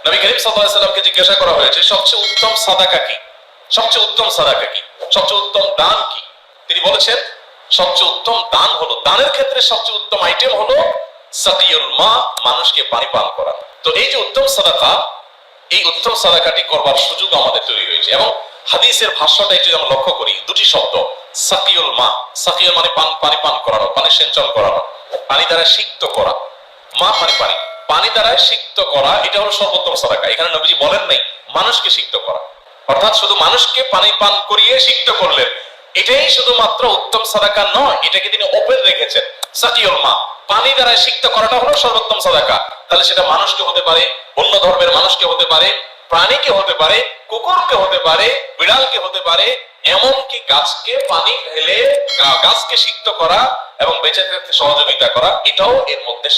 নবী করিম সাল্লাল্লাহু আলাইহি সাল্লামকে জিজ্ঞাসা করা হয়েছে সবচেয়ে উত্তম সাদাকা কি, সবচেয়ে উত্তম সাদাকা কি, সবচেয়ে উত্তম দান কি? তিনি বলেছেন সবচেয়ে উত্তম দান হলো, দানের ক্ষেত্রে সবচেয়ে উত্তম আইটেম হলো সাকিউল মা, মানুষকে পানি পান করা। তো এই যে উত্তম সাদাকা, এই উত্তম সাদাকাটি করবার সুযোগ আমাদের তৈরি হয়েছে। এবং হাদিসের ভাষ্যটা একটু আমরা লক্ষ্য করি, দুটি শব্দ সাকিউল মা, সাকিউল মানে পানি পান করানো, পানি সিঞ্চন করানো, পানি দ্বারা সিক্ত করা, মা মানে পানি, পানি দ্বারা সিক্ত করা, এটা হলো সর্বোত্তম সাদাকা। এখানে নবীজি বলেন নাই মানুষকে সিক্ত করা, অর্থাৎ শুধু মানুষকে পানি পান করিয়ে সিক্ত করলেন, এটাই শুধুমাত্র উত্তম সাদাকা নয়, এটাকে তিনি ওপেন রেখেছেন। সাকিউল মা, পানি দ্বারা সিক্ত করাটা হলো সর্বোত্তম সাদাকা। তাহলে সেটা মানুষকে হতে পারে, অন্য ধর্মের মানুষকে হতে পারে, প্রাণীকে হতে পারে, কুকুরকে হতে পারে, বিড়ালকে হতে পারে, এমনকি গাছকে পানি ঢেলে গাছকে সিক্ত করা এবং বেঁচে থাকতে সহযোগিতা করা, এটাও এর মধ্যে